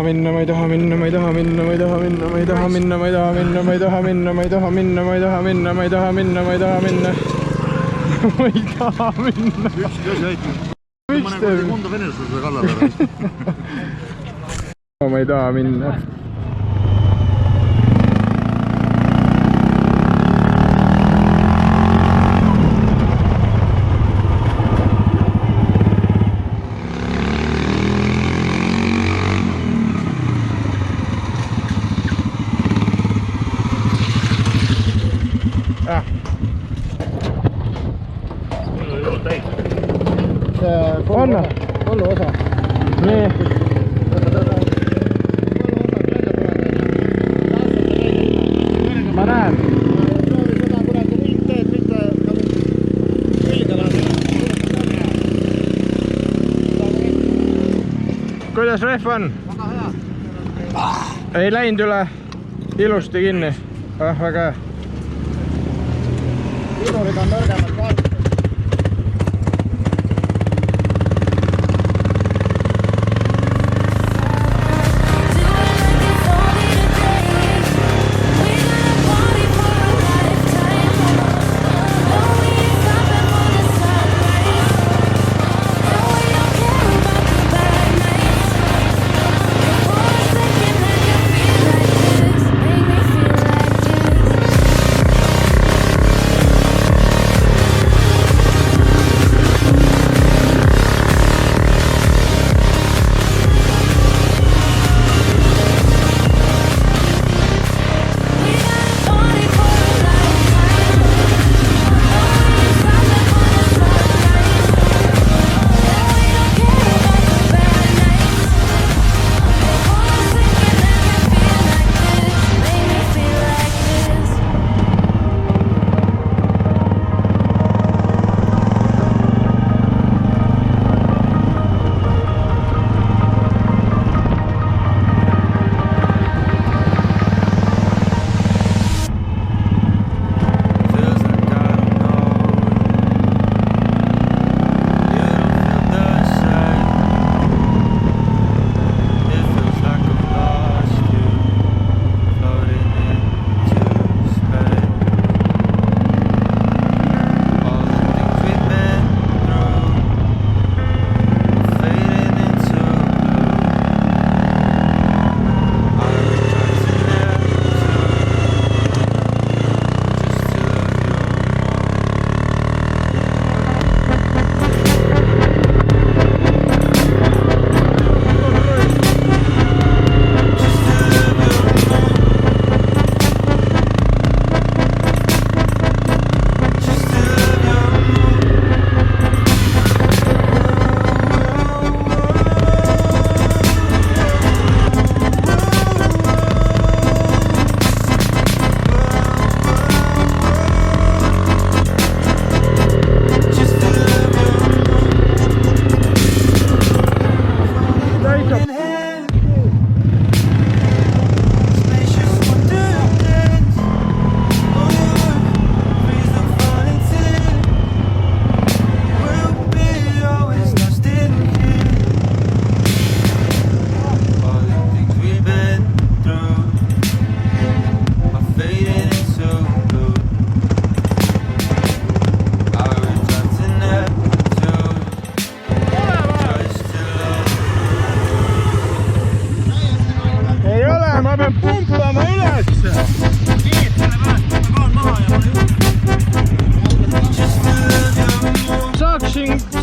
minna, ma ei taha minna, ma ei taha minna, ma ei taha minna, ma ei taha minna, ma ei taha minna, ma ei taha minna, ma ei taha minna, ma ei taha minna, ma ei taha minna, ma ei taha minna. Ma ei taha minna. Ükski asi aitab. Miks te? Monda venelasele kallale. Ma ei taha minna. Anna. Kollu osa. Nii. Ma näen. Soovi seda kuradi ringteed, mitte külge lasta. Kuidas rehv on? Väga hea. Ei läinud üle. Ilusti kinni. Väga hea. Pidurid on nõrgemad vaadata.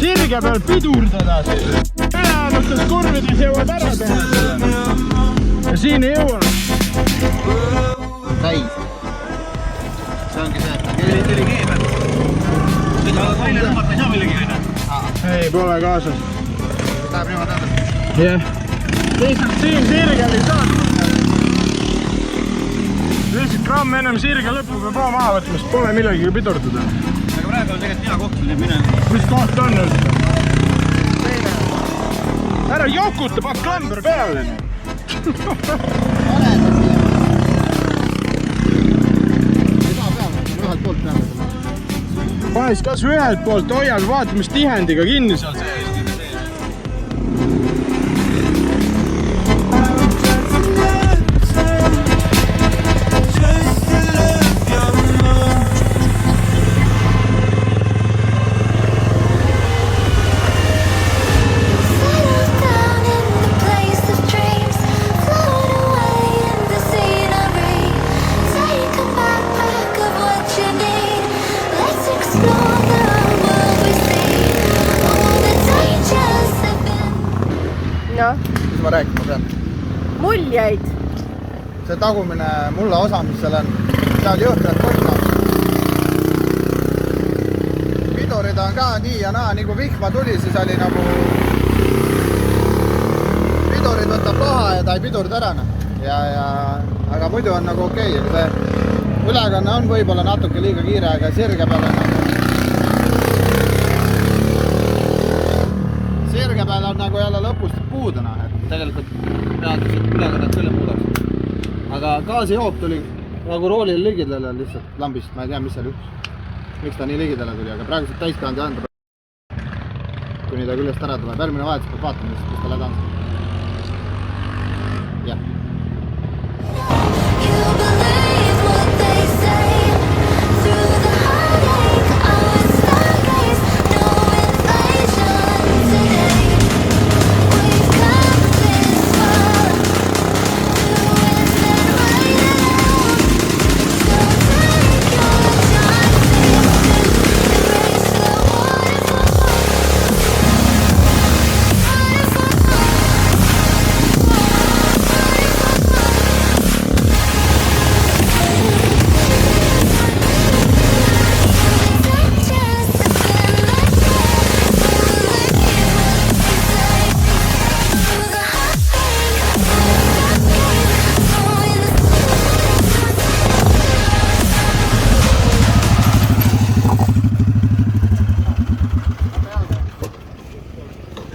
sirge peal pidurdada siis. Ülejäänutes kurvides jõuad ära teha. Ja siin ei jõua. Täis. See ongi see, et tuli keemel. Seda välja tõmmata ei saa millegi aine. Ei, pole kaasas. Läheb niimoodi ära. Jah. Lihtsalt siin sirgel ei saa. Lihtsalt gramm ennem sirge lõppu peab maha võtma, sest pole millegagi pidurdada. Aga praegu on tegelikult hea koht, sul jääb minema. Mis koht on üldse? Ära jokuta, paned klamber peale. Paneks kas ühelt poolt hoiab ja vaata, mis tihendiga kinni seal sees. noh, mis ma rääkima pean? muljeid. See tagumine mulla osa, mis seal on, seal jõhkrad korda. Pidurid on ka nii ja naa, nii kui vihma tuli, siis oli nagu pidurid võtab paha ja ta ei pidurda ära. Aga muidu on nagu okei. See ülekanne on võib-olla natuke liiga kiire, aga sirge peal on nagu jälle lõpust puudena, et tegelikult pead ülekannet selle muudaks. Aga gaasijoop tuli nagu roolil ligidele lihtsalt lambist, ma ei tea, mis seal juhtus. Miks ta nii ligidele tuli, aga praegused täiskandi andab, kuni ta küljest ära tuleb. Järgmine vahetus peab vaatama, mis ta läbi on. Jah.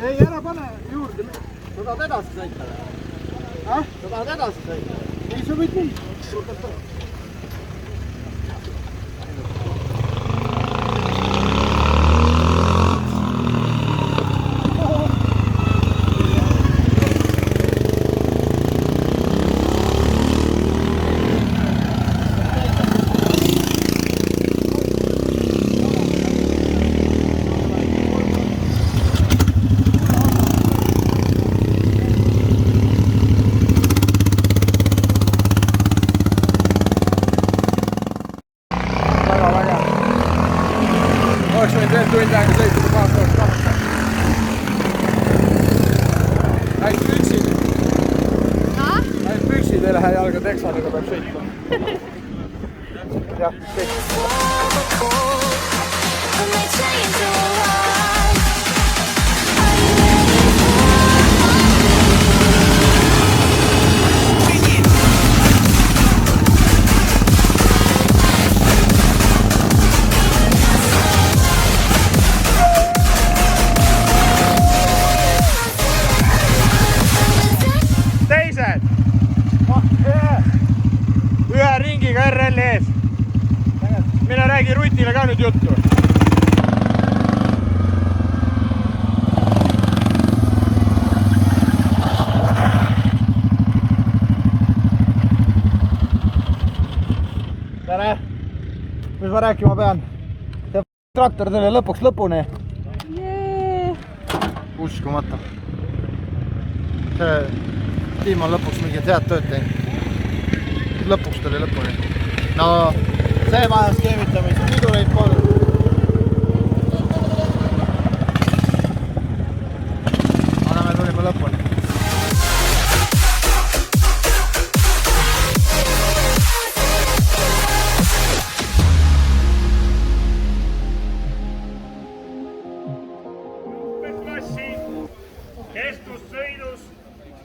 Ei, ära pane juurde. Sa tahad edasi sõita või? Sa tahad edasi sõita? Ei, sa võid nii. Oleks võinud veel tund aega sõita maakoost kaheksa. Ainult püksid. Ainult püksid ei lähe jalga teksadega peab sõitma. Jah, kõik. Ühe ringiga RL ees. Mine räägi Rutile ka nüüd juttu. Tere! Mis ma rääkima pean? See traktor tuli lõpuks lõpuni. Uskumata. See tiim on lõpuks mingit head tööd teinud. Lõpuks tuli lõpuni. No, see vajas keevitamist, pidureid polnud. Aga me tulime lõpuni. Klassi kestussõidus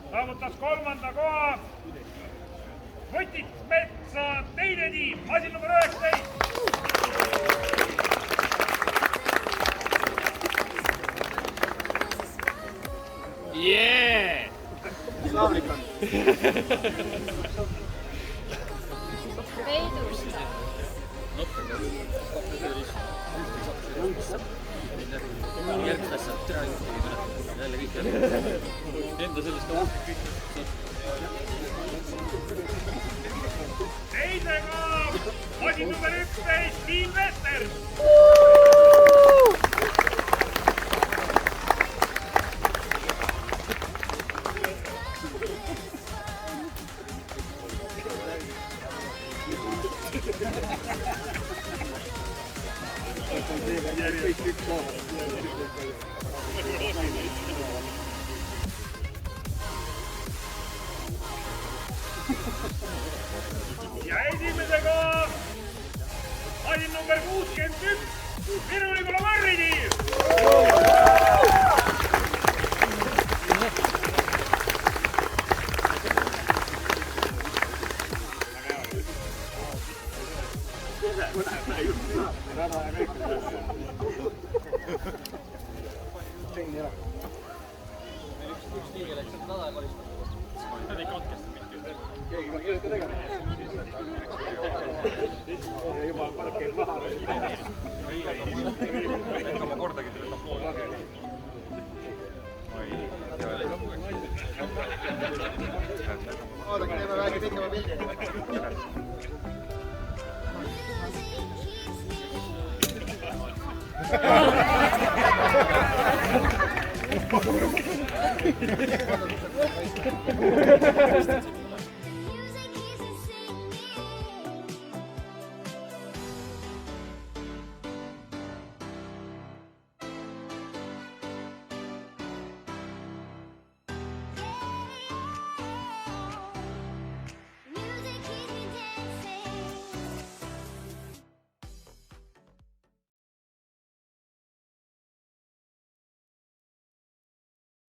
saavutas 3. koha. Võtit Metsa teine tiim, masin number 19. Yeah! Slaavlik on. Veidust. Teisega masin number 11, Tiim Vester. masin number 61, Viru-Nigula Marritiiv. Oodake, teeme väike pikema pildi.